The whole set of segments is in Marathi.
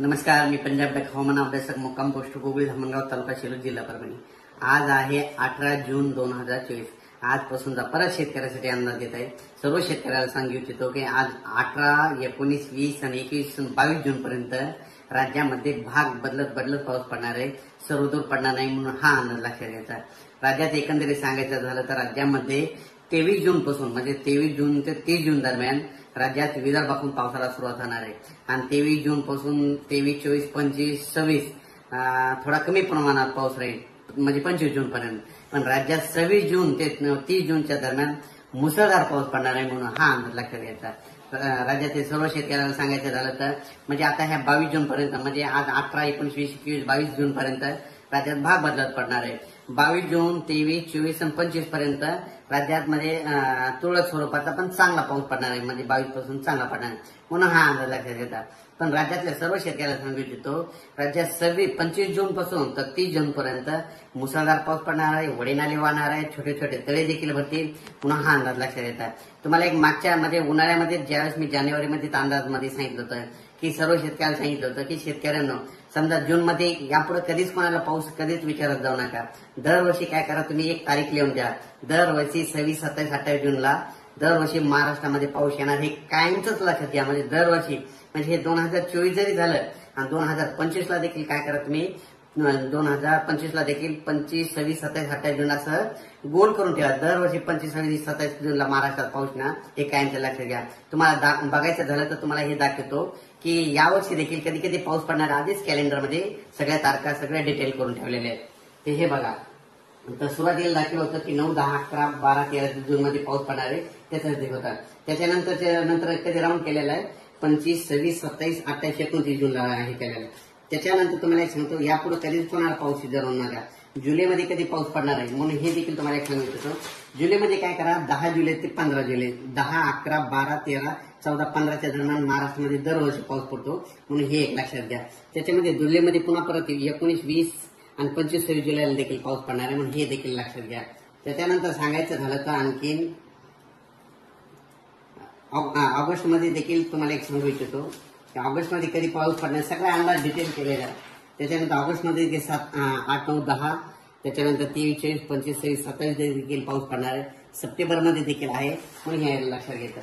नमस्कार, मी पंजाब डक हवामान अभ्यासक मुक्काम पोस्ट गोगुळ धामणगाव तालुका शेलूर जिल्हा परभणी। आज आहे 18 जून 2024। आजपासूनचा परत शेतकऱ्यासाठी अंदाज येत आहे। सर्व शेतकऱ्याला सांगू इच्छितो की आज 18, 19, 20 आणि 21, 22 जून पर्यंत राज्यामध्ये भाग बदलत पाऊस पडणार आहे। सर्वदूर पडणार नाही म्हणून हा अंदाज लक्षात घ्यायचा। राज्यात एकंदरीत सांगायचं झालं तर राज्यामध्ये 23 जून पासून म्हणजे 23 जून ते 30 जून दरम्यान राज्यात विदर्भातून पावसाला सुरुवात होणार आहे आणि 23 जून पासून 23, 24, 25, 26 थोडा कमी प्रमाणात पाऊस राहील म्हणजे 25 जून पर्यंत। पण राज्यात 26 जून ते 30 जूनच्या दरम्यान मुसळधार पाऊस पडणार आहे म्हणून हा अंदाज लक्षात घ्यायचा। राज्यातील सर्व शेतकऱ्यांना सांगायचं झालं तर म्हणजे आता ह्या 22 जून पर्यंत म्हणजे आज 18, 19, 20, 21, 22 जून पर्यंत राज्यात भाग बदलत पडणार आहे। 22 जून, 23, 24 आणि 25 पर्यंत राज्यात म्हणजे तुरळक स्वरूपाचा पण चांगला पाऊस पडणार आहे म्हणजे 22 पासून चांगला पडणार आहे म्हणून हा अंदाज लक्षात घेतात। पण राज्यातल्या सर्व शेतकऱ्याला सांगू इच्छितो राज्यात 25 जून पासून तर 30 जून पर्यंत मुसळधार पाऊस पडणार आहे, वडे नाले वाहणार आहे, छोटे छोटे तळे देखील भरतील म्हणून हा अंदाज लक्षात येतात। तुम्हाला एक मागच्या मध्ये उन्हाळ्यामध्ये ज्यावेळेस मी जानेवारीमध्ये अंदाजमध्ये सांगितलं होतं की सर्व शेतकऱ्यांना सांगितलं होतं की शेतकऱ्यांना समजा जून मध्ये यापुढे कधीच कोणाला पाऊस कधीच विचारत जाऊ नका। दरवर्षी काय करा तुम्ही एक तारीख लिहून द्या। दरवर्षी 26, 27, 28 जूनला दरवर्षी महाराष्ट्रामध्ये पाऊस येणार हे कायमच लक्षात घ्या। म्हणजे दरवर्षी म्हणजे हे 2024 जरी झालं आणि 2025 ला देखील काय करा तुम्ही 2025 ला देखील 25, 26, 27, 28 जून असं गोल करून ठेवा। दरवर्षी 25, 26, 27 जूनला महाराष्ट्रात पाऊस ना हे कायमचं लक्षात घ्या। तुम्हाला बघायचं झालं तर तुम्हाला हे दाखवतो की यावर्षी देखील कधी कधी पाऊस पडणार आधीच कॅलेंडरमध्ये सगळ्या तारखा सगळ्या डिटेल करून ठेवलेले आहेत। ते हे बघा तर सुरुवातीला दाखवलं होतं की 9, 10, 11, 12, 13 जून मध्ये पाऊस पडणार आहे त्याचं होता। त्याच्यानंतर कधी राऊंड केलेला आहे 25, 26, 27, 28, 29 जूनला हे केलेलं आहे। त्याच्यानंतर तुम्हाला एक सांगतो यापुढे कधीच कोणाला पाऊस जरूर नका। जुलैमध्ये कधी पाऊस पडणार आहे म्हणून हे देखील तुम्हाला एक सांगू इच्छितो। जुलैमध्ये काय करा 10 जुलै ते 15 जुलै 10, 11, 12, 13, 14, 15च्या दरम्यान महाराष्ट्रामध्ये दरवर्षी पाऊस पडतो म्हणून हे एक लक्षात घ्या। त्याच्यामध्ये जुलैमध्ये पुन्हा परत 19, 20 आणि 25, 26 जुलैला देखील पाऊस पडणार आहे म्हणून हे देखील लक्षात घ्या। त्याच्यानंतर सांगायचं झालं तर आणखीन ऑगस्ट मध्ये देखील तुम्हाला एक सांगू इच्छितो की ऑगस्ट मध्ये कधी पाऊस पडणार सगळा अंदाज डिटेल केलेला आहे। त्याच्यानंतर ऑगस्ट मध्ये 7, 8, 9, 10 त्याच्यानंतर 23, 24, 25, 26, 27 देखील पाऊस पडणार आहे। सप्टेंबर मध्ये देखील आहे म्हणून हे लक्षात घ्यायचं।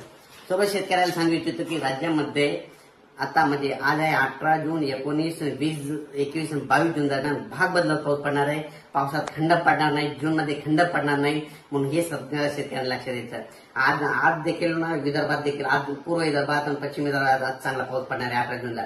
सर्व शेतकऱ्याला सांगू इच्छितो की राज्यामध्ये आता म्हणजे आज आहे 18 जून, 19, 20, 21 आणि 22 जून दरम्यान भाग बदलत पाऊस पडणार आहे। पावसात खंड पडणार नाही, जून मध्ये खंड पडणार नाही म्हणून हे सगळ्या शेतकऱ्यांना लक्षात द्यायचं। आज देखील विदर्भात देखील आज पूर्व विदर्भात आणि पश्चिम विदर्भात आज चांगला पाऊस पडणार आहे 18 जूनला।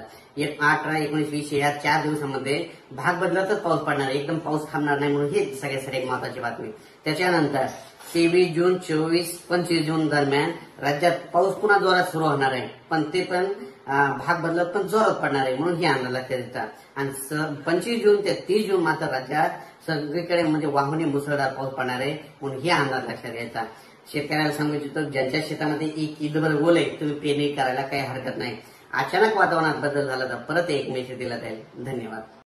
18, 19, 20 या 4 दिवसामध्ये भाग बदलतच पाऊस पडणार आहे, एकदम पाऊस थांबणार नाही म्हणून हे सगळ्यासाठी एक महत्वाची बातमी। त्याच्यानंतर 23 जून, 24, 25 जून दरम्यान राज्यात पाऊस पुन्हा जोरात सुरू होणार आहे पण ते पण भाग बदलत पण जोरात पडणार आहे म्हणून हे अंदाज लक्षात येतात। आणि 25 जून ते 30 जून मात्र राज्यात सगळीकडे म्हणजे वाहुनी मुसळधार पाऊस पडणार आहे म्हणून हे अंदाज लक्षात घ्यायचा। शेतकऱ्याला सांगू इच्छितो ज्यांच्या शेतामध्ये ईदभर ओल आहे तुम्ही पेरणी करायला काही हरकत नाही। अचानक वातावरणात बदल झाला तर परत एक मेसेज दिला जाईल। धन्यवाद।